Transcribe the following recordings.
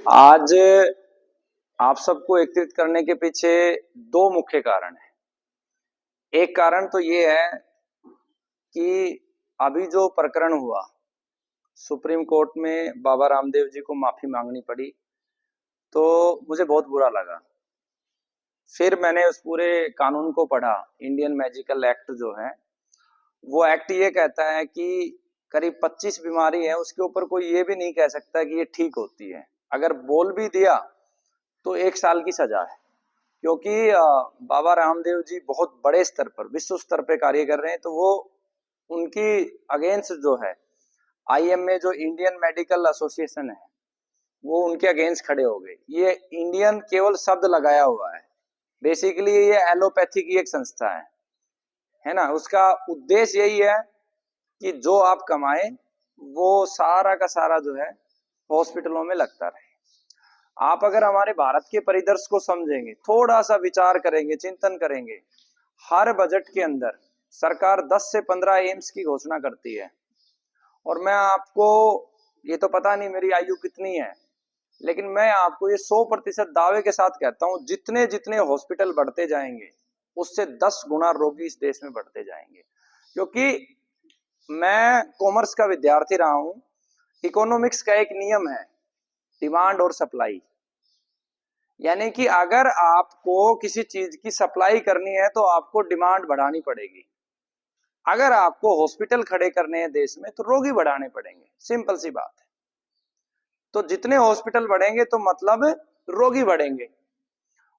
आज आप सबको एकत्रित करने के पीछे दो मुख्य कारण हैं। एक कारण तो ये है कि अभी जो प्रकरण हुआ, सुप्रीम कोर्ट में बाबा रामदेव जी को माफी मांगनी पड़ी, तो मुझे बहुत बुरा लगा। फिर मैंने उस पूरे कानून को पढ़ा। इंडियन मेडिकल एक्ट जो है, वो एक्ट ये कहता है कि करीब 25 बीमारी है, उसके ऊपर कोई ये भी नहीं कह सकता कि ये ठीक होती है। अगर बोल भी दिया तो 1 साल की सजा है। क्योंकि बाबा रामदेव जी बहुत बड़े स्तर पर, विश्व स्तर पे कार्य कर रहे हैं, तो वो उनकी अगेंस्ट जो है आईएमए, जो इंडियन मेडिकल एसोसिएशन है, वो उनके अगेंस्ट खड़े हो गए। ये इंडियन केवल शब्द लगाया हुआ है, बेसिकली ये एलोपैथी की एक संस्था है ना। उसका उद्देश्य यही है कि जो आप कमाए वो सारा का सारा जो है हॉस्पिटलों में लगता रहे। आप अगर हमारे भारत के परिदृश्य को समझेंगे, थोड़ा सा विचार करेंगे, चिंतन करेंगे, हर बजट के अंदर सरकार 10 से 15 एम्स की घोषणा करती है। और मैं आपको, ये तो पता नहीं मेरी आयु कितनी है, लेकिन मैं आपको ये 100% दावे के साथ कहता हूं, जितने जितने हॉस्पिटल बढ़ते जाएंगे उससे 10 गुना रोगी इस देश में बढ़ते जाएंगे। क्योंकि मैं कॉमर्स का विद्यार्थी रहा हूं। इकोनॉमिक्स का एक नियम है, डिमांड और सप्लाई। यानी कि अगर आपको किसी चीज की सप्लाई करनी है तो आपको डिमांड बढ़ानी पड़ेगी। अगर आपको हॉस्पिटल खड़े करने हैं देश में तो रोगी बढ़ाने पड़ेंगे, सिंपल सी बात है। तो जितने हॉस्पिटल बढ़ेंगे तो मतलब रोगी बढ़ेंगे,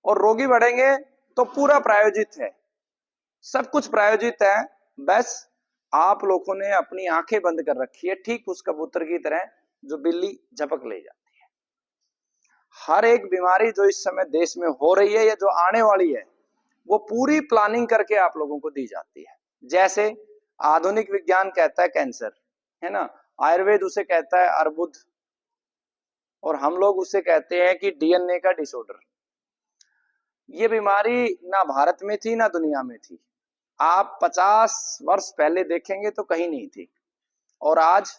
और रोगी बढ़ेंगे तो पूरा प्रायोजित है, सब कुछ प्रायोजित है। बस आप लोगों ने अपनी आंखें बंद कर रखी है, ठीक उस कबूतर की तरह जो बिल्ली झपक ले जाती है। हर एक बीमारी जो इस समय देश में हो रही है या जो आने वाली है, वो पूरी प्लानिंग करके आप लोगों को दी जाती है। जैसे आधुनिक विज्ञान कहता है कैंसर, है ना, आयुर्वेद उसे कहता है अर्बुद, और हम लोग उसे कहते हैं कि डीएनए का डिसऑर्डर। ये बीमारी ना भारत में थी ना दुनिया में थी। आप 50 वर्ष पहले देखेंगे तो कहीं नहीं थी, और आज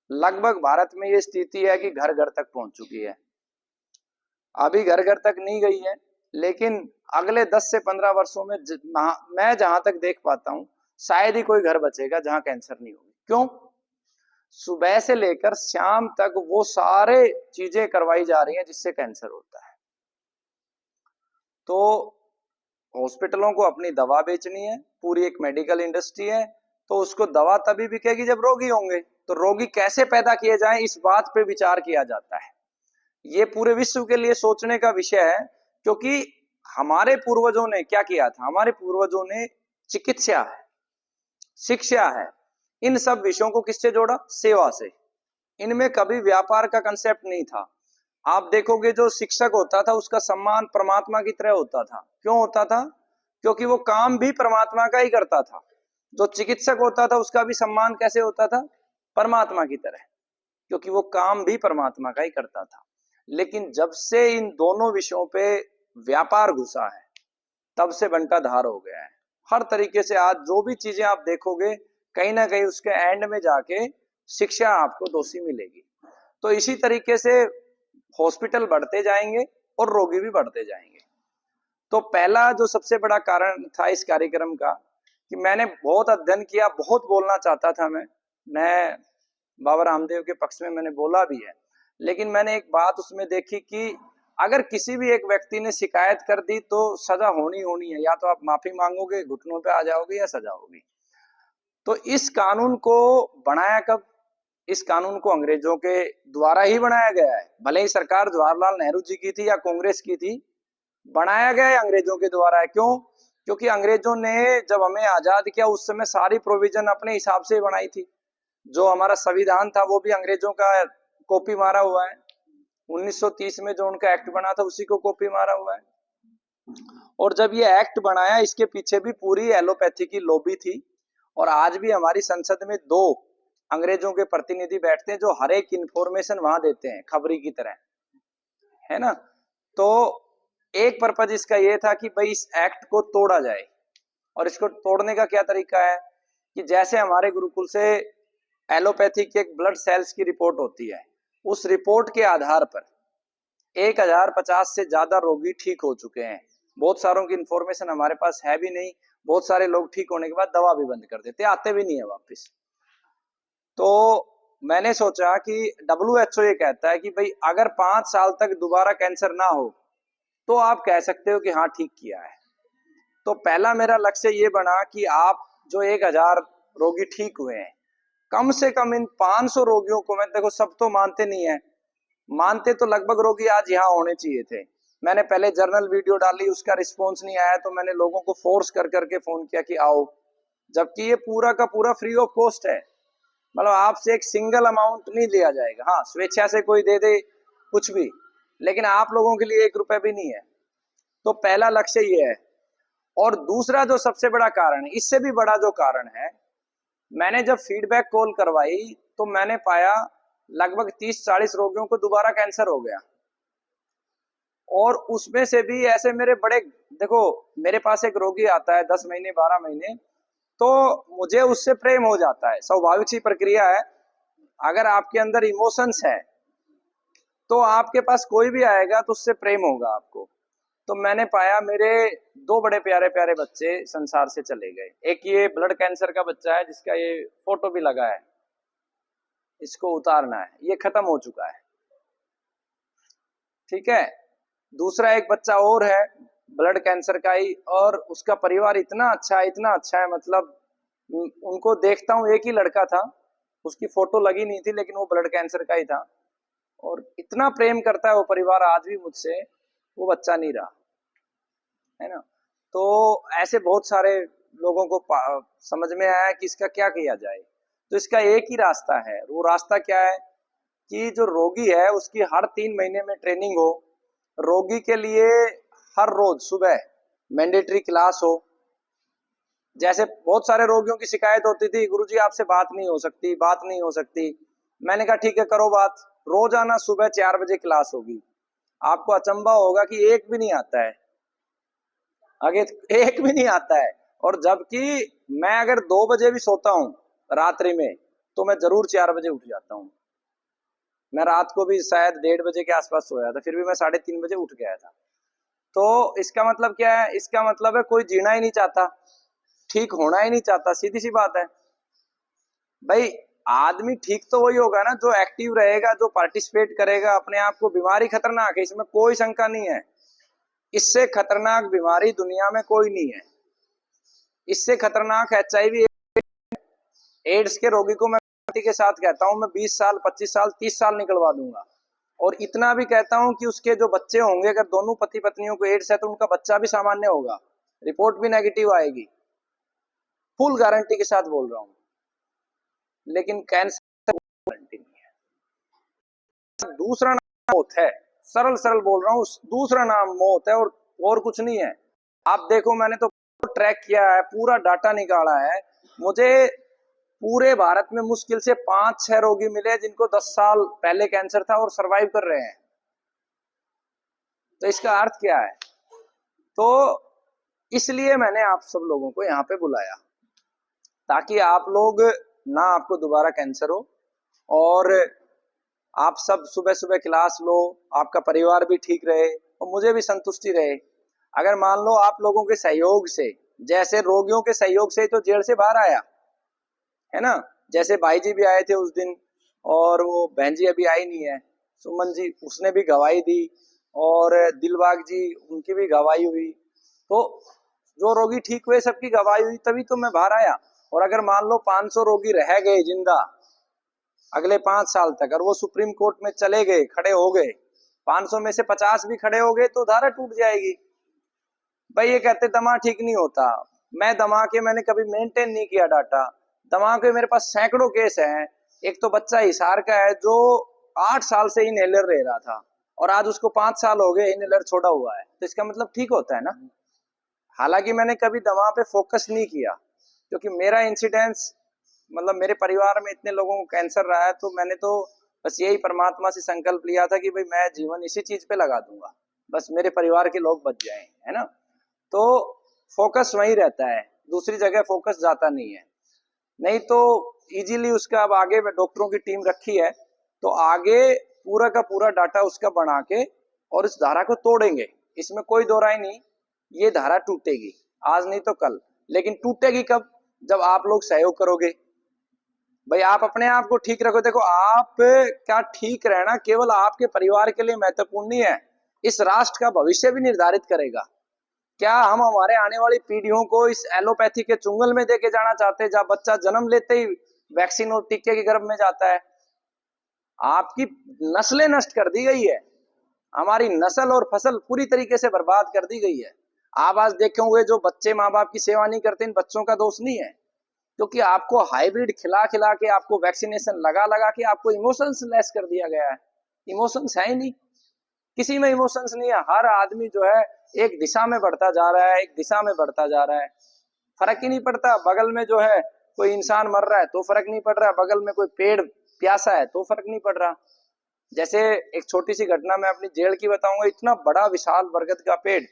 लगभग भारत में ये स्थिति है कि घर घर तक पहुंच चुकी है। अभी घर घर तक नहीं गई है, लेकिन अगले 10 से 15 वर्षों में मैं जहां तक देख पाता हूं, शायद ही कोई घर बचेगा जहां कैंसर नहीं होगी। क्यों? सुबह से लेकर शाम तक वो सारे चीजें करवाई जा रही हैं जिससे कैंसर होता है। तो हॉस्पिटलों को अपनी दवा बेचनी है, पूरी एक मेडिकल इंडस्ट्री है, तो उसको दवा तभी बिकेगी जब रोगी होंगे। तो रोगी कैसे पैदा किए जाएं, इस बात पे विचार किया जाता है। ये पूरे विश्व के लिए सोचने का विषय है। क्योंकि हमारे पूर्वजों ने क्या किया था, हमारे पूर्वजों ने चिकित्सा है, शिक्षा है, इन सब विषयों को किससे जोड़ा? सेवा से। इनमें कभी व्यापार का कंसेप्ट नहीं था। आप देखोगे जो शिक्षक होता था उसका सम्मान परमात्मा की तरह होता था। क्यों होता था? क्योंकि वो काम भी परमात्मा का ही करता था। जो चिकित्सक होता था उसका भी सम्मान कैसे होता था? परमात्मा की तरह, क्योंकि वो काम भी परमात्मा का ही करता था। लेकिन जब से इन दोनों विषयों पे व्यापार घुसा है, तब से बंटा धार हो गया है। हर तरीके से आज जो भी चीजें आप देखोगे, कहीं ना कहीं उसके एंड में जाके शिक्षा आपको दोषी मिलेगी। तो इसी तरीके से हॉस्पिटल बढ़ते जाएंगे और रोगी भी बढ़ते जाएंगे। तो पहला जो सबसे बड़ा कारण था इस कार्यक्रम का, कि मैंने बहुत अध्ययन किया, बहुत बोलना चाहता था मैं बाबा रामदेव के पक्ष में मैंने बोला भी है, लेकिन मैंने एक बात उसमें देखी कि अगर किसी भी एक व्यक्ति ने शिकायत कर दी तो सजा होनी होनी है। या तो आप माफी मांगोगे, घुटनों पे आ जाओगे, या सजा होगी। तो इस कानून को बनाया कब? इस कानून को अंग्रेजों के द्वारा ही बनाया गया है। भले ही सरकार जवाहरलाल नेहरू जी की थी या कांग्रेस की थी, बनाया गया है अंग्रेजों के द्वारा है। क्यों? क्योंकि अंग्रेजों ने जब हमें आजाद किया उस समय सारी प्रोविजन अपने हिसाब से बनाई थी। जो हमारा संविधान था वो भी अंग्रेजों का कॉपी मारा हुआ है। 1930 में जो उनका एक्ट बना था उसी को कॉपी मारा हुआ है। और जब ये एक्ट बनाया, इसके पीछे भी पूरी एलोपैथी की लॉबी थी। और आज भी हमारी संसद में 2 अंग्रेजों के प्रतिनिधि बैठते हैं जो हर एक इंफॉर्मेशन वहां देते हैं, खबरी की तरह, है ना। तो एक पर्पज इसका यह था कि भाई इस एक्ट को तोड़ा जाए। और इसको तोड़ने का क्या तरीका है कि जैसे हमारे गुरुकुल से एलोपैथी के एक ब्लड सेल्स की रिपोर्ट होती है, उस रिपोर्ट के आधार पर 1050 से ज्यादा रोगी ठीक हो चुके हैं। बहुत सारों की इंफॉर्मेशन हमारे पास है भी नहीं। बहुत सारे लोग ठीक होने के बाद दवा भी बंद कर देते, आते भी नहीं है वापस। तो मैंने सोचा कि WHO ये कहता है कि भाई अगर 5 साल तक दोबारा कैंसर ना हो तो आप कह सकते हो कि हाँ ठीक किया है। तो पहला मेरा लक्ष्य ये बना कि आप जो 1000 रोगी ठीक हुए हैं, कम से कम इन 500 रोगियों को, मैं देखो सब तो मानते नहीं है, मानते तो लगभग रोगी आज यहाँ होने चाहिए थे। मैंने पहले जर्नल वीडियो डाली, उसका रिस्पॉन्स नहीं आया तो मैंने लोगों को फोर्स कर करके फोन किया कि आओ, जबकि ये पूरा का पूरा फ्री ऑफ कॉस्ट है। मतलब आपसे एक सिंगल अमाउंट नहीं लिया जाएगा। हाँ, स्वेच्छा से कोई दे दे कुछ भी, लेकिन आप लोगों के लिए 1 रुपए भी नहीं है। तो पहला लक्ष्य ये है। और दूसरा जो सबसे बड़ा कारण है, इससे भी बड़ा जो कारण है, मैंने जब फीडबैक कॉल करवाई तो मैंने पाया लगभग 30-40 रोगियों को दोबारा कैंसर हो गया। और उसमें से भी ऐसे मेरे बड़े, देखो मेरे पास एक रोगी आता है 10 महीने 12 महीने, तो मुझे उससे प्रेम हो जाता है, स्वाभाविक सी प्रक्रिया है। अगर आपके अंदर इमोशंस है तो आपके पास कोई भी आएगा तो उससे प्रेम होगा आपको। तो मैंने पाया मेरे 2 बड़े प्यारे प्यारे बच्चे संसार से चले गए। एक ये ब्लड कैंसर का बच्चा है जिसका ये फोटो भी लगा है, इसको उतारना है, ये खत्म हो चुका है, ठीक है। दूसरा एक बच्चा और है ब्लड कैंसर का ही, और उसका परिवार इतना अच्छा है, इतना अच्छा है, मतलब उनको देखता हूँ, एक ही लड़का था, उसकी फोटो लगी नहीं थी लेकिन वो ब्लड कैंसर का ही था, और इतना प्रेम करता है वो परिवार आज भी मुझसे, वो बच्चा नहीं रहा है ना। तो ऐसे बहुत सारे लोगों को समझ में आया कि इसका क्या किया जाए। तो इसका एक ही रास्ता है, वो रास्ता क्या है कि जो रोगी है उसकी हर 3 महीने में ट्रेनिंग हो, रोगी के लिए हर रोज सुबह मैंडेटरी क्लास हो। जैसे बहुत सारे रोगियों की शिकायत होती थी, गुरुजी आपसे बात नहीं हो सकती, बात नहीं हो सकती। मैंने कहा ठीक है करो बात, रोजाना सुबह 4 बजे क्लास होगी। आपको अचंभा होगा कि एक भी नहीं आता है, आगे एक भी नहीं आता है। और जबकि मैं अगर 2 बजे भी सोता हूँ रात्रि में तो मैं जरूर 4 बजे उठ जाता हूँ। मैं रात को भी शायद 1:30 बजे के आसपास सोया था, फिर भी मैं 3:30 बजे उठ गया था। तो इसका मतलब क्या है, इसका मतलब है कोई जीना ही नहीं चाहता, ठीक होना ही नहीं चाहता, सीधी सी बात है। भाई आदमी ठीक तो वही होगा ना जो एक्टिव रहेगा, जो पार्टिसिपेट करेगा अपने आप को। बीमारी खतरनाक है, इसमें कोई शंका नहीं है, इससे खतरनाक बीमारी दुनिया में कोई नहीं है। इससे खतरनाक HIV एड्स के रोगी को मैं के साथ कहता हूं, मैं 20 साल 25 साल 30 साल निकलवा दूंगा। और इतना भी कहता हूं कि उसके जो बच्चे होंगे, अगर दोनों पति पत्नियों को एड्स है तो उनका बच्चा भी सामान्य होगा, रिपोर्ट भी नेगेटिव आएगी, फुल गारंटी के साथ बोल रहा हूं। लेकिन कैंसर गारंटी नहीं है। दूसरा नाम मौत है, सरल सरल बोल रहा हूं, दूसरा नाम मौत है, और कुछ नहीं है। आप देखो मैंने तो ट्रैक किया है, पूरा डाटा निकाला है। मुझे पूरे भारत में मुश्किल से 5-6 रोगी मिले जिनको 10 साल पहले कैंसर था और सरवाइव कर रहे हैं। तो इसका अर्थ क्या है? तो इसलिए मैंने आप सब लोगों को यहाँ पे बुलाया ताकि आप लोग ना आपको दोबारा कैंसर हो, और आप सब सुबह सुबह क्लास लो, आपका परिवार भी ठीक रहे और मुझे भी संतुष्टि रहे। अगर मान लो आप लोगों के सहयोग से, जैसे रोगियों के सहयोग से तो जेल से बाहर आया है ना, जैसे भाई जी भी आए थे उस दिन, और वो बहन जी अभी आई नहीं है, सुमन जी, उसने भी गवाही दी, और दिलबाग जी उनकी भी गवाही हुई। तो जो रोगी ठीक हुए सबकी गवाही हुई, तभी तो मैं बाहर आया। और अगर मान लो 500 रोगी रह गए जिंदा अगले 5 साल तक, और वो सुप्रीम कोर्ट में चले गए, खड़े हो गए, 500 में से 50 भी खड़े हो गए तो धारा टूट जाएगी। भाई ये कहते दमा ठीक नहीं होता, मैं दमा के मैंने कभी मेंटेन नहीं किया डाटा। दमा के मेरे पास सैकड़ों केस हैं। एक तो बच्चा हिसार का है जो 8 साल से इनहेलर ले रहा था और आज उसको 5 साल हो गए इनहेलर छोड़ा हुआ है, तो इसका मतलब ठीक होता है ना। हालांकि मैंने कभी दमा पे फोकस नहीं किया क्योंकि मेरा इंसिडेंस, मतलब मेरे परिवार में इतने लोगों को कैंसर रहा है, तो मैंने तो बस यही परमात्मा से संकल्प लिया था कि भाई मैं जीवन इसी चीज पे लगा दूंगा, बस मेरे परिवार के लोग बच जाएं, है ना। तो फोकस वहीं रहता है, दूसरी जगह फोकस जाता नहीं है। नहीं तो इजीली उसका, अब आगे डॉक्टरों की टीम रखी है तो आगे पूरा का पूरा डाटा उसका बना के और इस धारा को तोड़ेंगे, इसमें कोई दो राय नहीं। ये धारा टूटेगी, आज नहीं तो कल, लेकिन टूटेगी कब? जब आप लोग सहयोग करोगे। भाई आप अपने आप को ठीक रखो। देखो, आप क्या ठीक रहना केवल आपके परिवार के लिए महत्वपूर्ण नहीं है, इस राष्ट्र का भविष्य भी निर्धारित करेगा। क्या हम हमारे आने वाली पीढ़ियों को इस एलोपैथी के चुंगल में देके जाना चाहते हैं, जहां बच्चा जन्म लेते ही वैक्सीन और टीके के गर्भ में जाता है? आपकी नस्लें नष्ट कर दी गई है, हमारी नस्ल और फसल पूरी तरीके से बर्बाद कर दी गई है। आप आज देखे होंगे जो बच्चे माँ बाप की सेवा नहीं करते, इन बच्चों का दोष नहीं है, क्योंकि आपको हाइब्रिड खिला खिला के, आपको वैक्सीनेशन लगा लगा के आपको इमोशंस लेस कर दिया गया है। इमोशंस है ही नहीं, किसी में इमोशंस नहीं है। हर आदमी जो है एक दिशा में बढ़ता जा रहा है, एक दिशा में बढ़ता जा रहा है, फर्क ही नहीं पड़ता। बगल में जो है कोई इंसान मर रहा है तो फर्क नहीं पड़ रहा, बगल में कोई पेड़ प्यासा है तो फर्क नहीं पड़ रहा। जैसे एक छोटी सी घटना मैं अपनी जेल की बताऊंगा। इतना बड़ा विशाल बरगद का पेड़,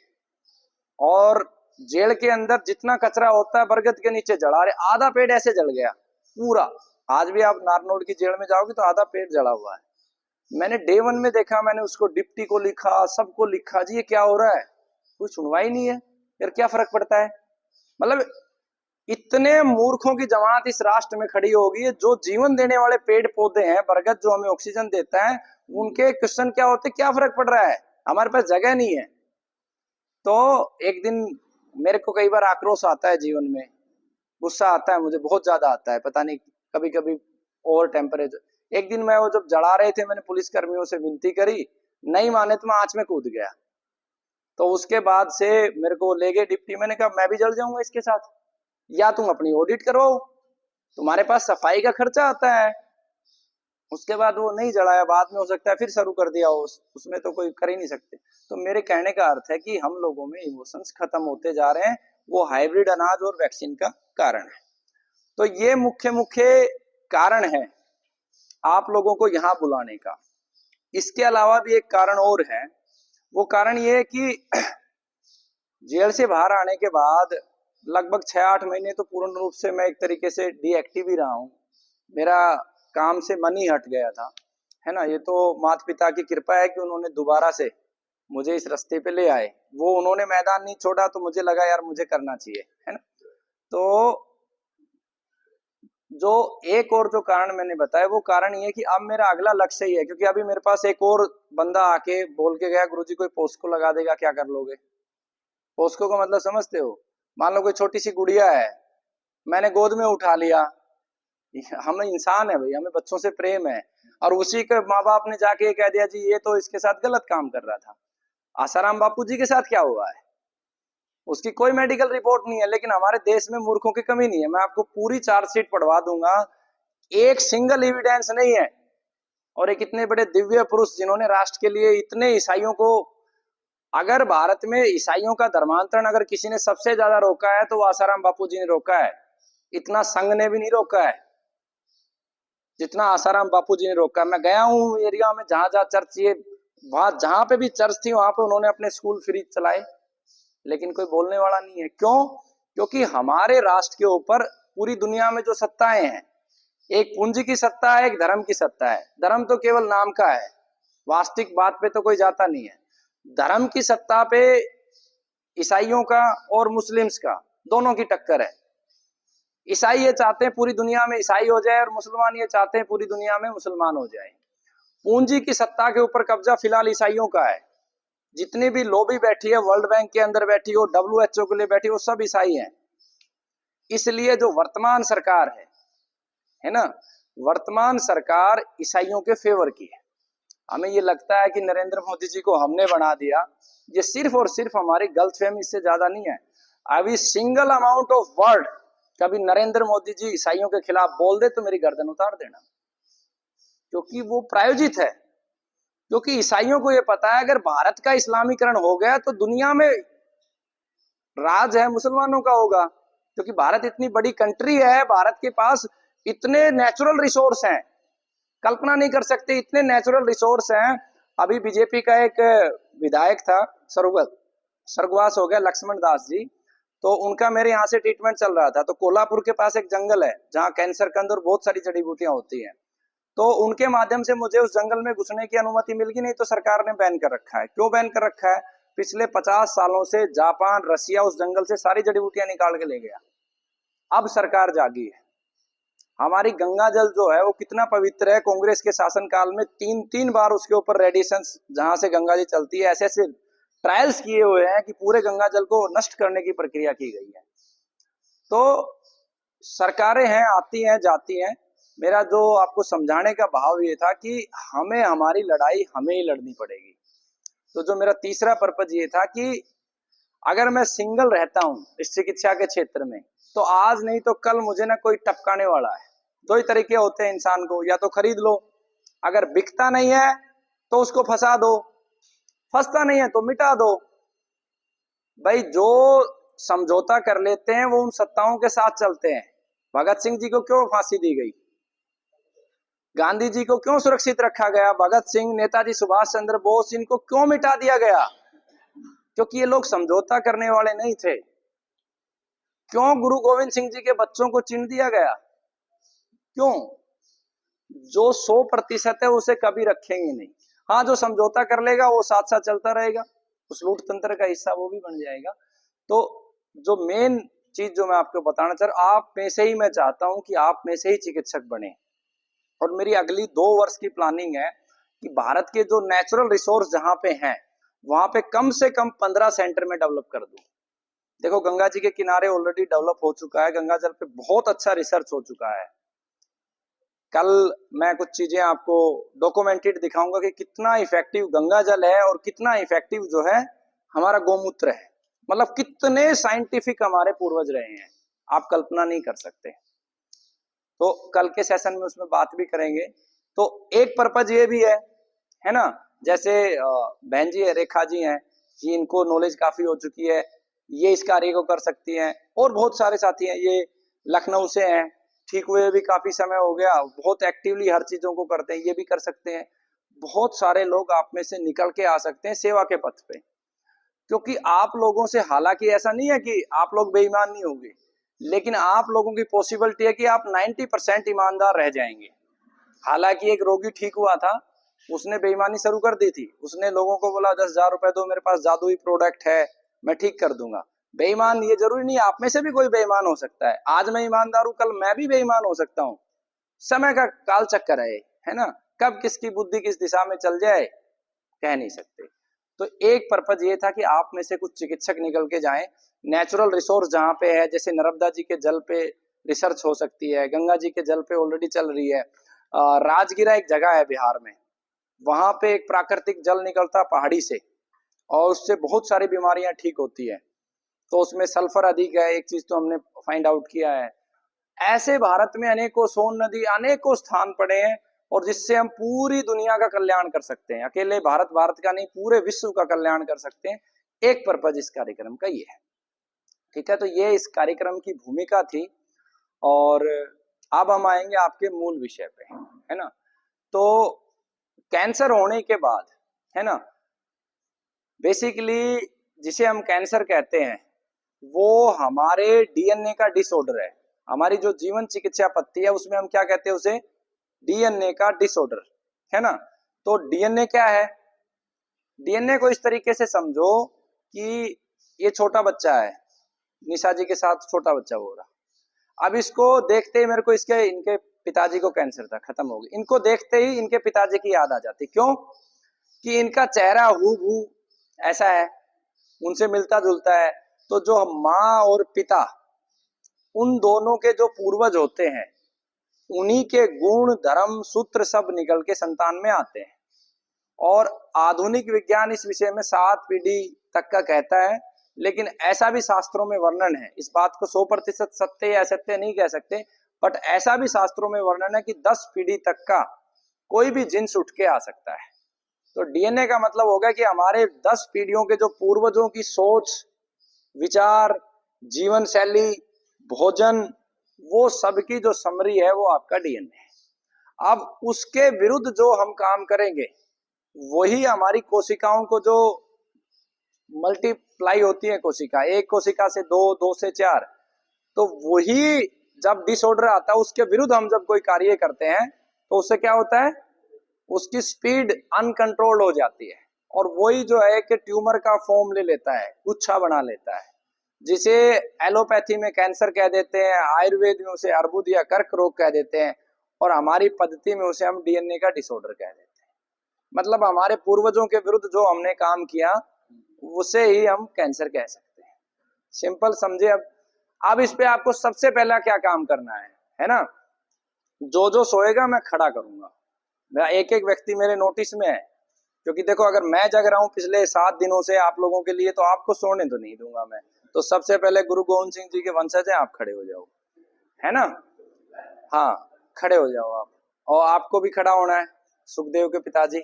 और जेल के अंदर जितना कचरा होता है बरगद के नीचे जला रहे, आधा पेड़ ऐसे जल गया पूरा। आज भी आप नारनौल की जेल में जाओगे तो आधा पेड़ जला हुआ है। मैंने डे 1 में देखा, मैंने उसको डिप्टी को लिखा, सबको लिखा, जी ये क्या हो रहा है? कोई सुनवाई ही नहीं है। यार क्या फर्क पड़ता है? मतलब इतने मूर्खों की जमात इस राष्ट्र में खड़ी होगी। जो जीवन देने वाले पेड़ पौधे हैं, बरगद जो हमें ऑक्सीजन देता है, उनके क्वेश्चन क्या होते, क्या फर्क पड़ रहा है? हमारे पास जगह नहीं है। तो एक दिन मेरे को कई बार आक्रोश आता है जीवन में, गुस्सा आता है, मुझे बहुत ज्यादा आता है, पता नहीं कभी कभी ओवर टेम्परेचर। एक दिन मैं वो जब जला रहे थे, मैंने पुलिस कर्मियों से विनती करी, नहीं माने तो मैं आंच में कूद गया। तो उसके बाद से मेरे को ले गए डिप्टी, मैंने कहा मैं भी जल जाऊंगा इसके साथ, या तुम अपनी ऑडिट करो, तुम्हारे पास सफाई का खर्चा आता है। उसके बाद वो नहीं जलाया, बाद में हो सकता है फिर शुरू कर दिया हो, उसमें तो कोई कर ही नहीं सकते। तो मेरे कहने का अर्थ है कि हम लोगों में इमोशंस खत्म होते जा रहे हैं, वो हाइब्रिड अनाज और वैक्सीन का कारण है। तो ये मुख्य मुख्य कारण है आप लोगों को यहाँ बुलाने का। इसके अलावा भी एक कारण और है, वो कारण ये है कि जेल से बाहर आने के बाद लगभग 6-8 महीने तो पूर्ण रूप से मैं एक तरीके से डीएक्टिव ही रहा हूँ। मेरा काम से मन ही हट गया था, है ना। ये तो माता पिता की कृपा है कि उन्होंने दोबारा से मुझे इस रास्ते पे ले आए। वो उन्होंने मैदान नहीं छोड़ा तो मुझे लगा यार मुझे करना चाहिए, है ना। तो जो एक और जो कारण मैंने बताया, वो कारण ये कि अब मेरा अगला लक्ष्य ही है, क्योंकि अभी मेरे पास एक और बंदा आके बोल के गया, गुरुजी कोई पोस्को लगा देगा, क्या कर लोगे? पोस्को का मतलब समझते हो? मान लो कोई छोटी सी गुड़िया है, मैंने गोद में उठा लिया, हम इंसान है भाई, हमें बच्चों से प्रेम है, और उसी के माँ बाप ने जाके कह दिया जी ये तो इसके साथ गलत काम कर रहा था। आसाराम बापू जी के साथ क्या हुआ है? उसकी कोई मेडिकल रिपोर्ट नहीं है, लेकिन हमारे देश में मूर्खों की कमी नहीं है। मैं आपको पूरी चार्जशीट पढ़वा दूंगा, एक सिंगल एविडेंस नहीं है। और एक इतने बड़े दिव्य पुरुष जिन्होंने राष्ट्र के लिए इतने ईसाइयों को, अगर भारत में ईसाइयों का धर्मांतरण अगर किसी ने सबसे ज्यादा रोका है तो वो आसाराम बापू जी ने रोका है। इतना संघ ने भी नहीं रोका है जितना आसाराम बापू जी ने रोका। मैं गया हूँ एरिया में, जहां जहां चर्च, ये वहां जहां पे भी चर्च थी वहां पे उन्होंने अपने स्कूल फ्री चलाए, लेकिन कोई बोलने वाला नहीं है। क्यों? क्योंकि हमारे राष्ट्र के ऊपर पूरी दुनिया में जो सत्ताएं हैं, एक पूंजी की सत्ता है, एक धर्म की सत्ता है। धर्म तो केवल नाम का है, वास्तविक बात पे तो कोई जाता नहीं है। धर्म की सत्ता पे ईसाइयों का और मुस्लिम्स का दोनों की टक्कर है। ईसाई ये चाहते हैं पूरी दुनिया में ईसाई हो जाए, और मुसलमान ये चाहते हैं पूरी दुनिया में मुसलमान हो जाए। पूंजी की सत्ता के ऊपर कब्जा फिलहाल ईसाइयों का है। जितनी भी लॉबी बैठी है, वर्ल्ड बैंक के अंदर बैठी हो, WHO के लिए बैठी हो, सब ईसाई हैं। इसलिए जो वर्तमान सरकार है ना, वर्तमान सरकार ईसाइयों के फेवर की है। हमें ये लगता है कि नरेंद्र मोदी जी को हमने बना दिया, ये सिर्फ और सिर्फ हमारी गलतफहमी, इससे ज्यादा नहीं है। अभी सिंगल अमाउंट ऑफ वर्ड कभी नरेंद्र मोदी जी ईसाइयों के खिलाफ बोल दे तो मेरी गर्दन उतार देना, क्योंकि वो प्रायोजित है। क्योंकि ईसाइयों को ये पता है अगर भारत का इस्लामीकरण हो गया तो दुनिया में राज है मुसलमानों का होगा। क्योंकि भारत इतनी बड़ी कंट्री है, भारत के पास इतने नेचुरल रिसोर्स हैं, कल्पना नहीं कर सकते, इतने नेचुरल रिसोर्स हैं। अभी बीजेपी का एक विधायक था, स्वर्गवास हो गया, लक्ष्मण दास जी, तो उनका मेरे यहाँ से ट्रीटमेंट चल रहा था। तो कोल्हापुर के पास एक जंगल है जहाँ कैंसर कंद और बहुत सारी जड़ी बूटियां होती हैं। तो उनके माध्यम से मुझे उस जंगल में घुसने की अनुमति मिल गई, नहीं तो सरकार ने बैन कर रखा है। क्यों बैन कर रखा है? पिछले 50 सालों से जापान, रसिया उस जंगल से सारी जड़ी बूटियां निकाल के ले गया। अब सरकार जागी है। हमारी गंगा जल जो है वो कितना पवित्र है, कांग्रेस के शासनकाल में 3 बार उसके ऊपर रेडिएशन, जहां से गंगा जी चलती है, ऐसे ऐसे ट्रायल्स किए हुए हैं कि पूरे गंगा जल को नष्ट करने की प्रक्रिया की गई है। तो सरकारें हैं, आती हैं जाती हैं। मेरा जो आपको समझाने का भाव ये था कि हमें हमारी लड़ाई हमें ही लड़नी पड़ेगी। तो जो मेरा तीसरा पर्पज ये था कि अगर मैं सिंगल रहता हूं इस चिकित्सा के क्षेत्र में, तो आज नहीं तो कल मुझे ना कोई टपकाने वाला है। दो ही तरीके होते हैं इंसान को, या तो खरीद लो, अगर बिकता नहीं है तो उसको फंसा दो, फंसता नहीं है तो मिटा दो। भाई जो समझौता कर लेते हैं वो उन सत्ताओं के साथ चलते हैं। भगत सिंह जी को क्यों फांसी दी गई? गांधी जी को क्यों सुरक्षित रखा गया? भगत सिंह, नेताजी सुभाष चंद्र बोस, इनको क्यों मिटा दिया गया? क्योंकि ये लोग समझौता करने वाले नहीं थे। क्यों गुरु गोविंद सिंह जी के बच्चों को चीन दिया गया? क्यों? जो 100% है उसे कभी रखेंगे नहीं। हाँ, जो समझौता कर लेगा वो साथ साथ चलता रहेगा, उस लूट तंत्र का हिस्सा वो भी बन जाएगा। तो जो मेन चीज जो मैं आपको बताना चाह रहा हूं, आप में से ही मैं चाहता हूं कि आप में से ही चिकित्सक बने। और मेरी अगली 2 वर्ष की प्लानिंग है कि भारत के जो नेचुरल रिसोर्स जहां पे हैं वहां पे कम से कम 15 सेंटर में डेवलप कर दूं। देखो, गंगा जी के किनारे ऑलरेडी डेवलप हो चुका है, गंगा जल पे बहुत अच्छा रिसर्च हो चुका है। कल मैं कुछ चीजें आपको डॉक्यूमेंटेड दिखाऊंगा कि कितना इफेक्टिव गंगा जल है और कितना इफेक्टिव जो है हमारा गोमूत्र है। मतलब कितने साइंटिफिक हमारे पूर्वज रहे हैं, आप कल्पना नहीं कर सकते। तो कल के सेशन में उसमें बात भी करेंगे। तो एक पर्पज ये भी है ना, जैसे बहन जी है, रेखा जी हैं, ये इनको नॉलेज काफी हो चुकी है, ये इस कार्य को कर सकती हैं। और बहुत सारे साथी हैं, ये लखनऊ से हैं, ठीक हुए भी काफी समय हो गया, बहुत एक्टिवली हर चीजों को करते हैं, ये भी कर सकते हैं। बहुत सारे लोग आप में से निकल के आ सकते हैं सेवा के पथ पे। क्योंकि आप लोगों से, हालांकि ऐसा नहीं है कि आप लोग बेईमान नहीं होंगे, लेकिन आप लोगों की पॉसिबिलिटी है कि आप 90% ईमानदार रह जाएंगे। हालांकि एक रोगी ठीक हुआ था, उसने बेईमानी शुरू कर दी थी, उसने लोगों को बोला 10,000 रुपए दो, मेरे पास जादुई प्रोडक्ट है, मैं ठीक कर दूंगा। बेईमान, ये जरूरी नहीं, आप में से भी कोई बेईमान हो सकता है। आज मैं ईमानदार हूं, कल मैं भी बेईमान हो सकता हूं। समय का काल चक्कर है ना, कब किसकी बुद्धि किस दिशा में चल जाए कह नहीं सकते। तो एक पर्पज ये था कि आप में से कुछ चिकित्सक निकल के जाएं। नेचुरल रिसोर्स जहां पे है, जैसे नर्मदा जी के जल पे रिसर्च हो सकती है, गंगा जी के जल पे ऑलरेडी चल रही है। राजगिरा एक जगह है बिहार में, वहां पे एक प्राकृतिक जल निकलता पहाड़ी से, और उससे बहुत सारी बीमारियां ठीक होती है। तो उसमें सल्फर अधिक है, एक चीज तो हमने फाइंड आउट किया है। ऐसे भारत में अनेकों सोन नदी, अनेकों स्थान पड़े हैं, और जिससे हम पूरी दुनिया का कल्याण कर सकते हैं। अकेले भारत का नहीं, पूरे विश्व का कल्याण कर सकते हैं। एक पर्पज इस कार्यक्रम का ये है। ठीक है, तो ये इस कार्यक्रम की भूमिका थी। और अब हम आएंगे आपके मूल विषय पे, है ना। तो कैंसर होने के बाद, है ना, बेसिकली जिसे हम कैंसर कहते हैं वो हमारे डीएनए का डिसऑर्डर है। हमारी जो जीवन चिकित्सा पद्धति है उसमें हम क्या कहते हैं उसे? डीएनए का डिसऑर्डर, है ना। तो डीएनए क्या है? डीएनए को इस तरीके से समझो कि ये छोटा बच्चा है, निशा जी के साथ छोटा बच्चा हो रहा। अब इसको देखते ही मेरे को इनके पिताजी को कैंसर था, खत्म हो गई। इनको देखते ही इनके पिताजी की याद आ जाती। क्यों? कि इनका चेहरा हूबहू ऐसा है, उनसे मिलता जुलता है। तो जो माँ और पिता, उन दोनों के जो पूर्वज होते हैं, उन्हीं के गुण, धर्म, सूत्र सब निकल के संतान में आते हैं। और आधुनिक विज्ञान इस विषय में 7 पीढ़ी तक का कहता है, लेकिन ऐसा भी शास्त्रों में वर्णन है। इस बात को 100% सत्य या असत्य नहीं कह सकते, बट ऐसा भी शास्त्रों में वर्णन है कि 10 पीढ़ी तक का कोई भी जिन्स उठ के आ सकता है। तो डीएनए का मतलब होगा कि हमारे 10 पीढ़ियों के जो पूर्वजों की सोच, विचार, जीवन शैली, भोजन, वो सबकी जो समरी है वो आपका डीएनए है। अब उसके विरुद्ध जो हम काम करेंगे, वही हमारी कोशिकाओं को, जो मल्टीप्लाई होती है कोशिका, एक कोशिका से 2, 2 से 4, तो वही जब डिसऑर्डर आता है उसके विरुद्ध हम जब कोई कार्य करते हैं तो उससे क्या होता है, उसकी स्पीड अनकंट्रोल्ड हो जाती है और वही जो है कि ट्यूमर का फॉर्म ले लेता है, गुच्छा बना लेता है, जिसे एलोपैथी में कैंसर कह देते हैं, आयुर्वेद में उसे अर्बुद या कर्क रोग कह देते हैं, और हमारी पद्धति में उसे हम डीएनए का डिसऑर्डर कह देते हैं। मतलब हमारे पूर्वजों के विरुद्ध जो हमने काम किया उसे ही हम कैंसर कह सकते हैं। सिंपल समझे। अब इस पे आपको सबसे पहला क्या काम करना है ना, जो जो सोएगा मैं खड़ा करूंगा। एक एक व्यक्ति मेरे नोटिस में है, क्योंकि देखो अगर मैं जग रहा हूं पिछले 7 दिनों से आप लोगों के लिए, तो आपको सोने तो नहीं दूंगा मैं। तो सबसे पहले गुरु गोविंद सिंह जी के वंशज हैं, आप खड़े हो जाओ, है ना। हाँ, खड़े हो जाओ आप, और आपको भी खड़ा होना है, सुखदेव के पिताजी।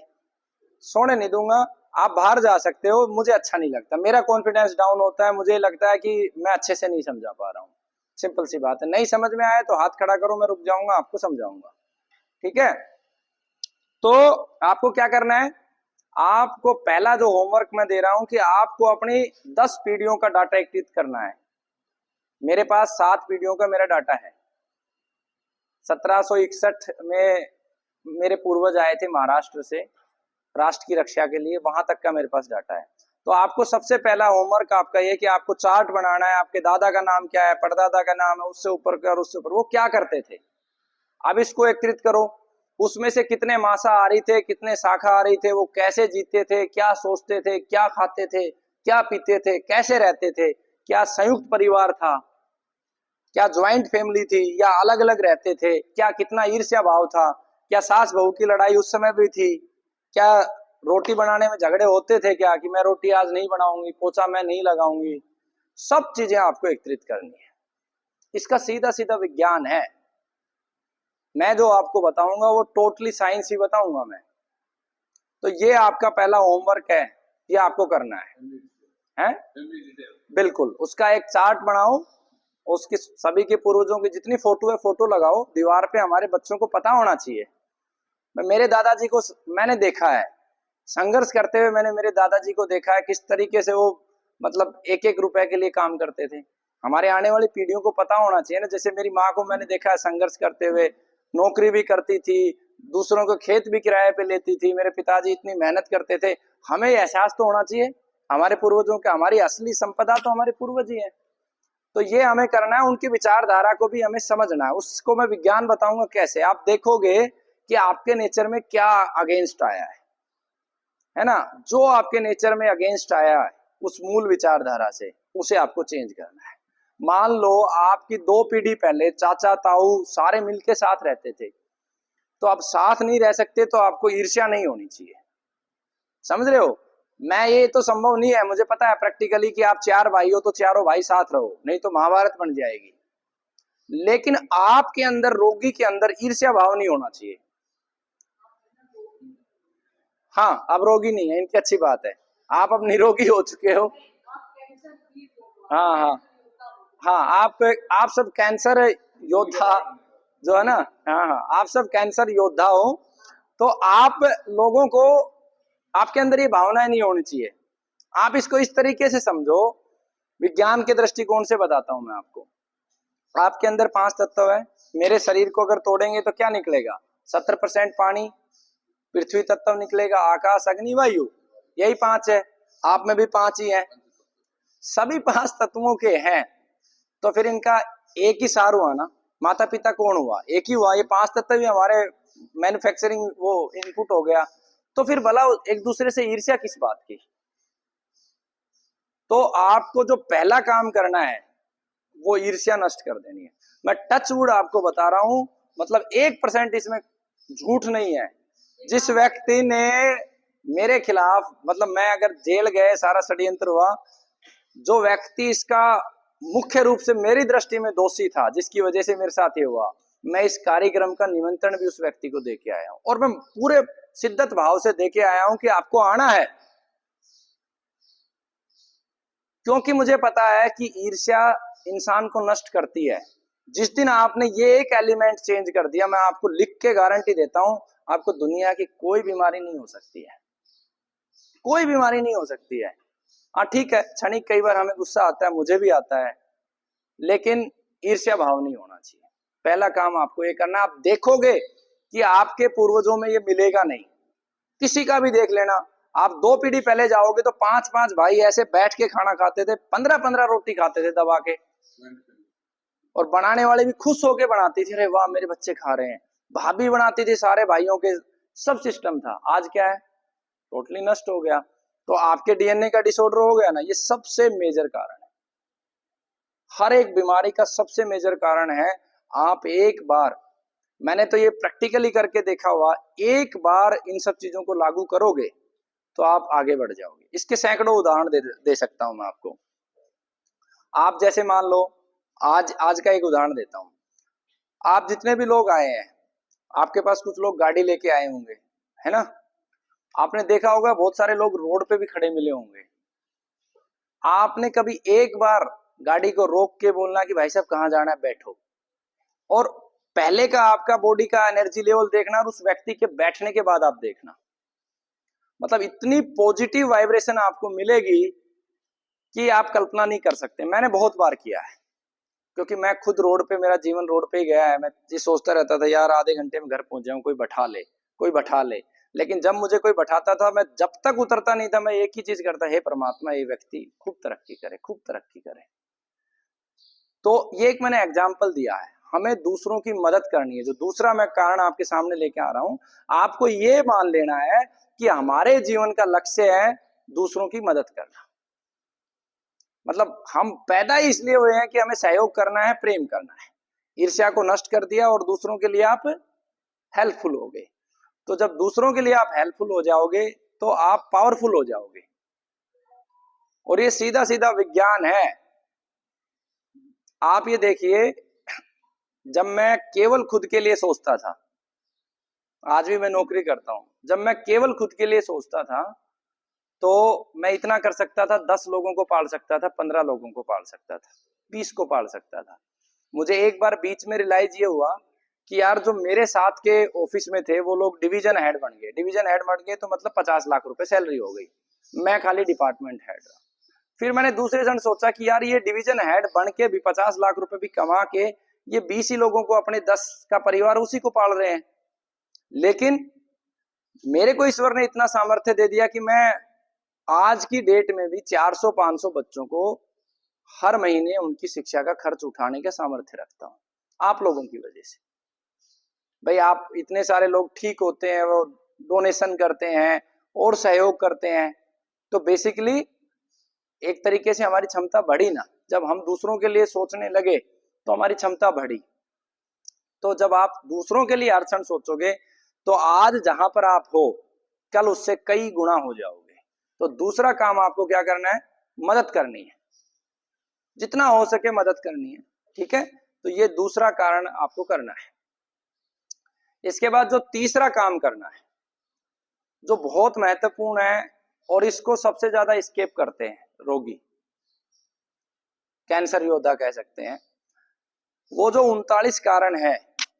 सोने नहीं दूंगा, आप बाहर जा सकते हो, मुझे अच्छा नहीं लगता, मेरा कॉन्फिडेंस डाउन होता है, मुझे लगता है कि मैं अच्छे से नहीं समझा पा रहा हूँ। सिंपल सी बात है, नहीं समझ में आया तो हाथ खड़ा करो, मैं रुक जाऊंगा, आपको समझाऊंगा, ठीक है। तो आपको क्या करना है, आपको पहला जो होमवर्क मैं दे रहा हूं कि आपको अपनी 10 पीढ़ियों का डाटा एकत्रित करना है। मेरे पास 7 पीढ़ियों का मेरा डाटा है। 1761 में मेरे पूर्वज आए थे महाराष्ट्र से राष्ट्र की रक्षा के लिए, वहां तक का मेरे पास डाटा है। तो आपको सबसे पहला होमवर्क आपका ये कि आपको चार्ट बनाना है, आपके दादा का नाम क्या है, परदादा का नाम है, उससे ऊपर का और उससे ऊपर वो क्या करते थे। अब इसको एकत्रित करो, उसमें से कितने मांसाहारी थे, कितने शाकाहारी थे, वो कैसे जीते थे, क्या सोचते थे, क्या खाते थे, क्या पीते थे, कैसे रहते थे, क्या संयुक्त परिवार था, क्या ज्वाइंट फैमिली थी या अलग अलग रहते थे, क्या कितना ईर्ष्या भाव था, क्या सास बहू की लड़ाई उस समय भी थी, क्या रोटी बनाने में झगड़े होते थे, क्या कि मैं रोटी आज नहीं बनाऊंगी, पोछा मैं नहीं लगाऊंगी। सब चीजें आपको एकत्रित करनी है। इसका सीधा सीधा विज्ञान है। मैं जो आपको बताऊंगा वो टोटली साइंस ही बताऊंगा मैं। तो ये आपका पहला होमवर्क है, ये आपको करना है? बिल्कुल, उसका एक चार्ट बनाओ, उसकी सभी के पूर्वजों की जितनी फोटो है फोटो लगाओ दीवार पे, हमारे बच्चों को पता होना चाहिए। मेरे दादाजी को मैंने देखा है संघर्ष करते हुए, मैंने मेरे दादाजी को देखा है किस तरीके से वो मतलब एक एक रुपए के लिए काम करते थे। हमारे आने वाली पीढ़ियों को पता होना चाहिए ना। जैसे मेरी माँ को मैंने देखा है संघर्ष करते हुए, नौकरी भी करती थी, दूसरों को खेत भी किराए पे लेती थी, मेरे पिताजी इतनी मेहनत करते थे। हमें एहसास तो होना चाहिए हमारे पूर्वजों का, हमारी असली संपदा तो हमारे पूर्वज ही है। तो ये हमें करना है, उनकी विचारधारा को भी हमें समझना है। उसको मैं विज्ञान बताऊंगा कैसे। आप देखोगे कि आपके नेचर में क्या अगेंस्ट आया है ना। जो आपके नेचर में अगेंस्ट आया है उस मूल विचारधारा से, उसे आपको चेंज करना है। मान लो आपकी 2 पीढ़ी पहले चाचा ताऊ सारे मिलके साथ रहते थे, तो अब साथ नहीं रह सकते, तो आपको ईर्ष्या नहीं होनी चाहिए। समझ रहे हो। मैं ये तो संभव नहीं है, मुझे पता है प्रैक्टिकली कि आप 4 भाई हो तो चारों भाई साथ रहो, नहीं तो महाभारत बन जाएगी। लेकिन आपके अंदर, रोगी के अंदर ईर्ष्या भाव नहीं होना चाहिए। हाँ, अब रोगी नहीं है, इनकी अच्छी बात है, आप अब निरोगी हो चुके हो। हाँ हाँ हाँ, आप सब कैंसर योद्धा जो है ना। हाँ हाँ, आप सब कैंसर योद्धा हो। तो आप लोगों को, आपके अंदर ये भावनाएं नहीं होनी चाहिए। आप इसको इस तरीके से समझो, विज्ञान के दृष्टिकोण से बताता हूं मैं आपको। आपके अंदर 5 तत्व है, मेरे शरीर को अगर तोड़ेंगे तो क्या निकलेगा, 70% पानी, पृथ्वी तत्व निकलेगा, आकाश अग्नि वायु, यही 5 है। आप में भी 5 ही है, सभी 5 तत्वों के हैं। तो फिर इनका एक ही सार हुआ ना, माता पिता कौन हुआ, एक ही हुआ। ये 5 तत्व भी हमारे मैन्युफैक्चरिंग वो इनपुट हो गया। तो फिर भला एक दूसरे से ईर्ष्या किस बात की। तो आपको जो पहला काम करना है वो ईर्ष्या नष्ट कर देनी है। मैं टच वुड आपको बता रहा हूं, मतलब 1% इसमें झूठ नहीं है। जिस व्यक्ति ने मेरे खिलाफ, मतलब मैं अगर जेल गए, सारा षड्यंत्र हुआ, जो व्यक्ति इसका मुख्य रूप से मेरी दृष्टि में दोषी था, जिसकी वजह से मेरे साथ ये हुआ, मैं इस कार्यक्रम का निमंत्रण भी उस व्यक्ति को देके आया हूं, और मैं पूरे शिद्दत भाव से देके आया हूं कि आपको आना है। क्योंकि मुझे पता है कि ईर्ष्या इंसान को नष्ट करती है। जिस दिन आपने ये एक एलिमेंट चेंज कर दिया, मैं आपको लिख के गारंटी देता हूं, आपको दुनिया की कोई बीमारी नहीं हो सकती है, कोई बीमारी नहीं हो सकती है। हाँ ठीक है, क्षणिक कई बार हमें गुस्सा आता है, मुझे भी आता है, लेकिन ईर्ष्या भाव नहीं होना चाहिए। पहला काम आपको ये करना। आप देखोगे कि आपके पूर्वजों में ये मिलेगा नहीं। किसी का भी देख लेना, आप 2 पीढ़ी पहले जाओगे तो 5-5 भाई ऐसे बैठ के खाना खाते थे, 15-15 रोटी खाते थे दबा के, और बनाने वाले भी खुश होके बनाती थी, अरे वाह मेरे बच्चे खा रहे हैं। भाभी बनाती थी सारे भाइयों के, सब सिस्टम था। आज क्या है, टोटली नष्ट हो गया। तो आपके डीएनए का डिसऑर्डर हो गया ना, ये सबसे मेजर कारण है। हर एक बीमारी का सबसे मेजर कारण है। आप एक बार, मैंने तो ये प्रैक्टिकली करके देखा हुआ, एक बार इन सब चीजों को लागू करोगे तो आप आगे बढ़ जाओगे। इसके सैकड़ों उदाहरण दे सकता हूं मैं आपको। आप जैसे मान लो, आज का एक उदाहरण देता हूं। आप जितने भी लोग आए हैं, आपके पास कुछ लोग गाड़ी लेके आए होंगे, है ना। आपने देखा होगा बहुत सारे लोग रोड पे भी खड़े मिले होंगे। आपने कभी एक बार गाड़ी को रोक के बोलना कि भाई साहब कहाँ जाना है, बैठो, और पहले का आपका बॉडी का एनर्जी लेवल देखना और उस व्यक्ति के बैठने के बाद आप देखना, मतलब इतनी पॉजिटिव वाइब्रेशन आपको मिलेगी कि आप कल्पना नहीं कर सकते। मैंने बहुत बार किया है, क्योंकि मैं खुद रोड पे, मेरा जीवन रोड पे ही गया है। मैं ये सोचता रहता था यार आधे घंटे में घर पहुंच जाऊं, कोई बैठा ले, कोई बैठा ले। लेकिन जब मुझे कोई बैठाता था, मैं जब तक उतरता नहीं था, मैं एक ही चीज करता, हे परमात्मा ये व्यक्ति खूब तरक्की करे, खूब तरक्की करे। तो ये एक मैंने एग्जाम्पल दिया है। हमें दूसरों की मदद करनी है। जो दूसरा मैं कारण आपके सामने लेके आ रहा हूं, आपको ये मान लेना है कि हमारे जीवन का लक्ष्य है दूसरों की मदद करना। मतलब हम पैदा ही इसलिए हुए हैं कि हमें सहयोग करना है, प्रेम करना है। ईर्ष्या को नष्ट कर दिया और दूसरों के लिए आप हेल्पफुल हो गए। तो जब दूसरों के लिए आप हेल्पफुल हो जाओगे तो आप पावरफुल हो जाओगे। और ये सीधा सीधा विज्ञान है। आप ये देखिए, जब मैं केवल खुद के लिए सोचता था, आज भी मैं नौकरी करता हूं, जब मैं केवल खुद के लिए सोचता था तो मैं इतना कर सकता था, 10 लोगों को पाल सकता था, 15 लोगों को पाल सकता था, 20 को पाल सकता था। मुझे एक बार बीच में रियलाइज ये हुआ कि यार जो मेरे साथ के ऑफिस में थे वो लोग डिवीजन हेड बन गए। डिवीजन हेड बन गए तो मतलब 50 लाख रुपए सैलरी हो गई, मैं खाली डिपार्टमेंट हेड रहा। फिर मैंने दूसरे जन सोचा कि यार ये डिवीजन हेड बन के भी 50 लाख रुपए भी कमा के ये 20 ही लोगों को, अपने 10 का परिवार उसी को पाल रहे हैं। लेकिन मेरे को ईश्वर ने इतना सामर्थ्य दे दिया कि मैं आज की डेट में भी 400-500 बच्चों को हर महीने उनकी शिक्षा का खर्च उठाने का सामर्थ्य रखता हूं, आप लोगों की वजह से। भाई आप इतने सारे लोग ठीक होते हैं, वो डोनेशन करते हैं और सहयोग करते हैं, तो बेसिकली एक तरीके से हमारी क्षमता बढ़ी ना। जब हम दूसरों के लिए सोचने लगे तो हमारी क्षमता बढ़ी। तो जब आप दूसरों के लिए हर क्षण सोचोगे तो आज जहां पर आप हो कल उससे कई गुना हो जाओगे। तो दूसरा काम आपको क्या करना है, मदद करनी है, जितना हो सके मदद करनी है। ठीक है, तो ये दूसरा कारण आपको करना है। इसके बाद जो तीसरा काम करना है, जो बहुत महत्वपूर्ण है और इसको सबसे ज्यादा स्केप करते हैं रोगी, कैंसर योद्धा कह सकते हैं, वो जो 39 कारण है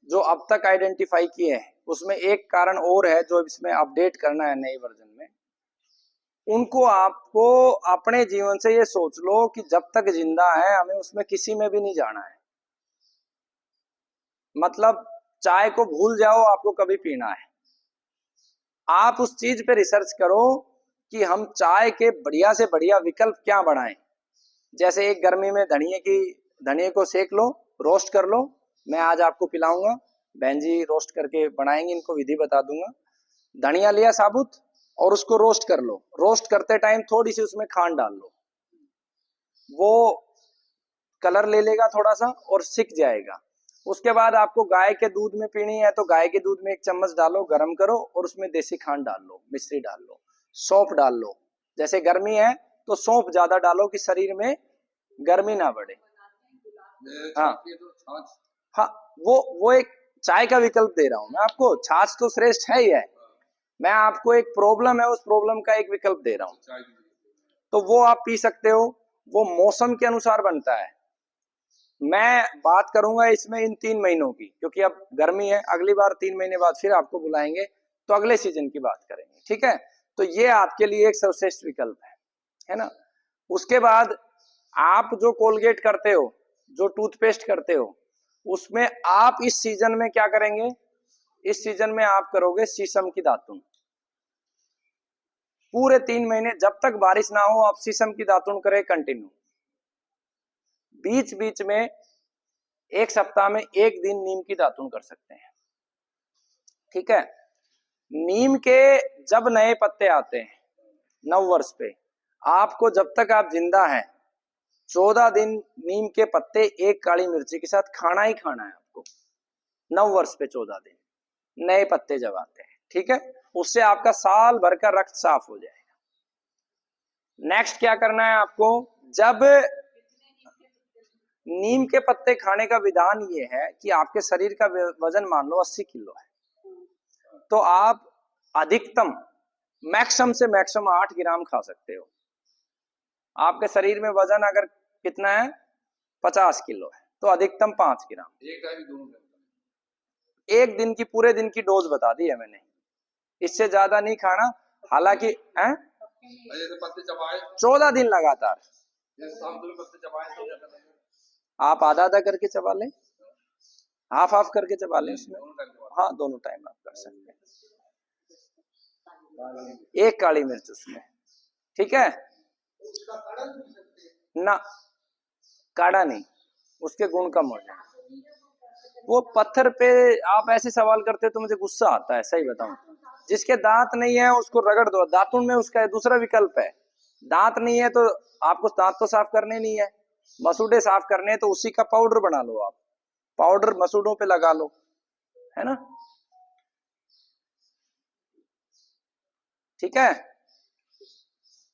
जो अब तक आइडेंटिफाई किए हैं, उसमें एक कारण और है जो इसमें अपडेट करना है नए वर्जन में। उनको आपको अपने जीवन से ये सोच लो कि जब तक जिंदा है हमें उसमें किसी में भी नहीं जाना है। मतलब चाय को भूल जाओ, आपको कभी पीना है। आप उस चीज पे रिसर्च करो कि हम चाय के बढ़िया से बढ़िया विकल्प क्या बनाएं। जैसे एक गर्मी में धनिए को सेक लो, रोस्ट कर लो। मैं आज आपको पिलाऊंगा, बहन जी रोस्ट करके बनाएंगे, इनको विधि बता दूंगा। धनिया लिया साबुत और उसको रोस्ट कर लो। रोस्ट करते टाइम थोड़ी सी उसमें खांड डाल लो, वो कलर ले लेगा थोड़ा सा और सिक जाएगा। उसके बाद आपको गाय के दूध में पीनी है तो गाय के दूध में 1 चम्मच डालो, गर्म करो और उसमें देसी खांड डाल लो, मिश्री डाल लो, सौंफ डाल लो। जैसे गर्मी है तो सौंफ ज्यादा डालो कि शरीर में गर्मी ना बढ़े। हाँ हाँ, वो एक चाय का विकल्प दे रहा हूं मैं आपको। छाछ तो श्रेष्ठ है ही है, मैं आपको एक प्रॉब्लम है उस प्रॉब्लम का एक विकल्प दे रहा हूं। तो वो आप पी सकते हो, वो मौसम के अनुसार बनता है। मैं बात करूंगा इसमें इन 3 महीनों की, क्योंकि अब गर्मी है, अगली बार 3 महीने बाद फिर आपको बुलाएंगे तो अगले सीजन की बात करेंगे। ठीक है, तो ये आपके लिए एक सर्वश्रेष्ठ विकल्प है ना। उसके बाद आप जो कोलगेट करते हो, जो टूथपेस्ट करते हो, उसमें आप इस सीजन में क्या करेंगे, इस सीजन में आप करोगे शीशम की दातुन। पूरे 3 महीने जब तक बारिश ना हो आप शीशम की दातुन करें कंटिन्यू। बीच बीच में 1 सप्ताह में 1 दिन नीम की दातुन कर सकते हैं। ठीक है। नीम के जब नए पत्ते आते हैं नव वर्ष पे, आपको जब तक आप जिंदा हैं 14 दिन नीम के पत्ते एक काली मिर्ची के साथ खाना ही खाना है आपको। नव वर्ष पे 14 दिन नए पत्ते जब आते हैं, ठीक है, उससे आपका साल भर का रक्त साफ हो जाएगा। नेक्स्ट क्या करना है आपको, जब नीम के पत्ते खाने का विधान ये है कि आपके शरीर का वजन मान लो 80 किलो है, तो आप अधिकतम मैक्सिमम से मैक्सिमम 8 ग्राम खा सकते हो। आपके शरीर में वजन अगर कितना है 50 किलो है तो अधिकतम 5 ग्राम। एक दिन की पूरे दिन की डोज बता दी है मैंने, इससे ज्यादा नहीं खाना। हालांकि 14 दिन लगातार आप आधा आधा करके चबा लें, हाफ हाफ करके चबा लें उसमें। हाँ दोनों टाइम आप कर सकते हैं। एक काली मिर्च उसमें, ठीक है ना, काढ़ा नहीं, उसके गुण कम हो जाए। वो पत्थर पे आप ऐसे सवाल करते हो तो मुझे गुस्सा आता है, सही बताऊं। जिसके दांत नहीं है उसको रगड़ दो, दातुन में उसका दूसरा विकल्प है। दांत नहीं है तो आपको दांत तो साफ करने नहीं है, मसूड़े साफ करने हैं तो उसी का पाउडर बना लो आप, पाउडर मसूड़ों पे लगा लो, है ना, ठीक है।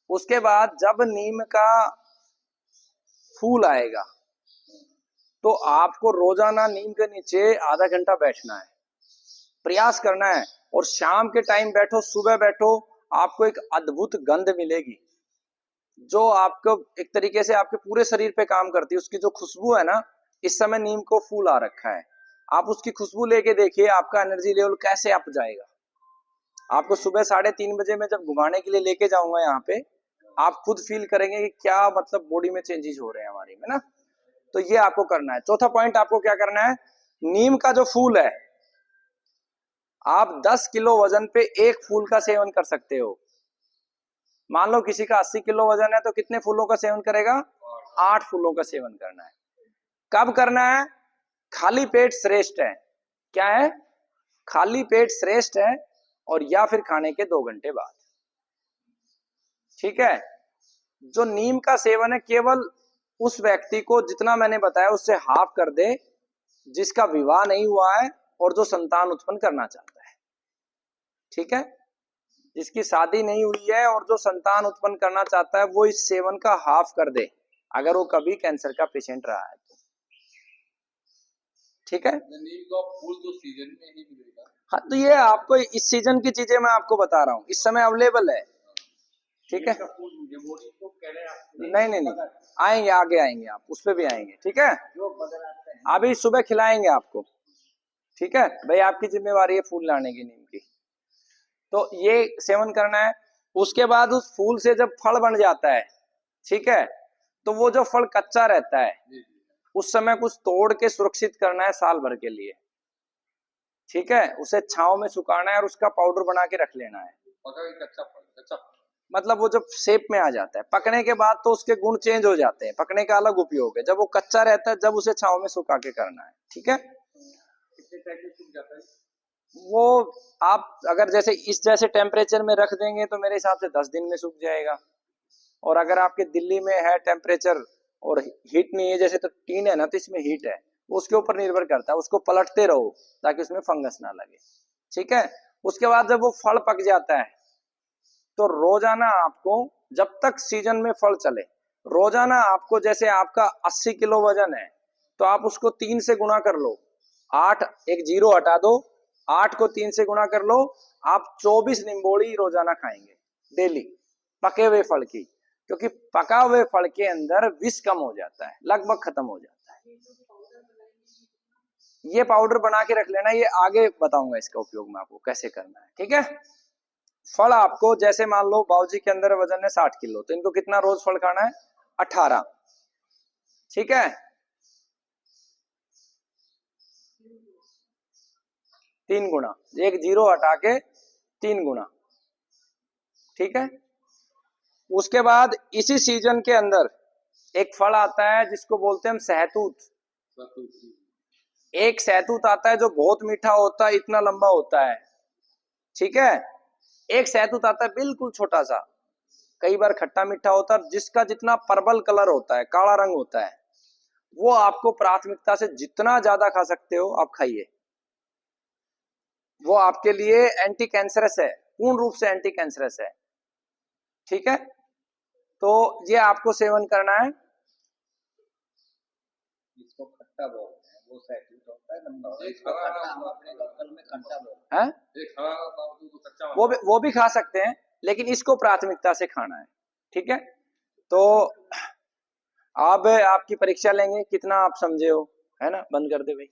उसके बाद जब नीम का फूल आएगा तो आपको रोजाना नीम के नीचे आधा घंटा बैठना है, प्रयास करना है। और शाम के टाइम बैठो, सुबह बैठो, आपको एक अद्भुत गंध मिलेगी जो आपको एक तरीके से आपके पूरे शरीर पे काम करती है। उसकी जो खुशबू है ना, इस समय नीम को फूल आ रखा है, आप उसकी खुशबू लेके देखिए आपका एनर्जी लेवल कैसे अप जाएगा। आपको सुबह 3:30 बजे मैं जब घुमाने के लिए लेके जाऊंगा यहाँ पे, आप खुद फील करेंगे कि क्या मतलब बॉडी में चेंजेस हो रहे हैं हमारी में ना। तो ये आपको करना है। चौथा पॉइंट आपको क्या करना है, नीम का जो फूल है आप 10 किलो वजन पे एक फूल का सेवन कर सकते हो। मान लो किसी का 80 किलो वजन है तो कितने फूलों का सेवन करेगा, 8 फूलों का सेवन करना है। कब करना है, खाली पेट श्रेष्ठ है। क्या है, खाली पेट श्रेष्ठ है, और या फिर खाने के 2 घंटे बाद, ठीक है। जो नीम का सेवन है केवल उस व्यक्ति को जितना मैंने बताया उससे हाफ कर दे जिसका विवाह नहीं हुआ है और जो संतान उत्पन्न करना चाहता है, ठीक है। जिसकी शादी नहीं हुई है और जो संतान उत्पन्न करना चाहता है वो इस सेवन का हाफ कर दे, अगर वो कभी कैंसर का पेशेंट रहा है तो, ठीक है। नीम का फूल तो सीजन में ही मिलेगा। हाँ तो ये आपको इस सीजन की चीजें मैं आपको बता रहा हूँ, इस समय अवेलेबल है, ठीक है। नहीं नहीं नहीं, आएंगे आगे आएंगे, आप उस पर भी आएंगे, ठीक है। अभी सुबह खिलाएंगे आपको, ठीक है भाई, आपकी जिम्मेवारी है फूल लाने की नीम की। तो ये सेवन करना है। उसके बाद उस फूल से जब फल बन जाता है, ठीक है, तो वो जो फल कच्चा रहता है उस समय कुछ तोड़ के सुरक्षित करना है साल भर के लिए, ठीक है। उसे छांव में सुखाना है और उसका पाउडर बना के रख लेना है। कच्चा मतलब वो जब शेप में आ जाता है, पकने के बाद तो उसके गुण चेंज हो जाते हैं, पकने का अलग उपयोग है। जब वो कच्चा रहता है जब उसे छांव में सुखा के करना है, ठीक है। वो आप अगर जैसे इस जैसे टेम्परेचर में रख देंगे तो मेरे हिसाब से 10 दिन में सूख जाएगा। और अगर आपके दिल्ली में है टेम्परेचर और हीट नहीं है, जैसे तो टीन है ना तो इसमें हीट है, उसके ऊपर निर्भर करता है, उसको पलटते रहो ताकि उसमें फंगस ना लगे, ठीक है। उसके बाद जब वो फल पक जाता है तो रोजाना आपको, जब तक सीजन में फल चले, रोजाना आपको, जैसे आपका 80 किलो वजन है तो आप उसको 3 से गुणा कर लो, 8, एक जीरो हटा दो, 8 को 3 से गुणा कर लो, आप 24 निम्बोड़ी रोजाना खाएंगे डेली, पके हुए फल की। क्योंकि पका हुए फल के अंदर विष कम हो जाता है, लगभग खत्म हो जाता है। ये पाउडर बना के रख लेना, ये आगे बताऊंगा इसका उपयोग मैं आपको कैसे करना है, ठीक है। फल आपको, जैसे मान लो बाबूजी के अंदर वजन है 60 किलो, तो इनको कितना रोज फल खाना है, 18, ठीक है। 3 गुना, एक जीरो हटा के 3 गुना, ठीक है। उसके बाद इसी सीजन के अंदर एक फल आता है जिसको बोलते हैं हम सहतूत। एक सहतूत आता है जो बहुत मीठा होता है, इतना लंबा होता है, ठीक है। एक सहतूत आता है बिल्कुल छोटा सा, कई बार खट्टा मीठा होता है, जिसका जितना पर्पल कलर होता है, काला रंग होता है, वो आपको प्राथमिकता से जितना ज्यादा खा सकते हो आप खाइए। वो आपके लिए एंटी कैंसरस है, पूर्ण रूप से एंटी कैंसरस है, ठीक है। तो ये आपको सेवन करना है। इसको खट्टा बोलते हैं, वो सहतूत होता है लंबा, इसको खट्टा हम अपने लोकल में खट्टा बोलते हैं। वो भी खा सकते हैं, लेकिन इसको प्राथमिकता से खाना है, ठीक है। तो अब आपकी परीक्षा लेंगे, कितना आप समझे हो, है ना। बंद कर दे भाई।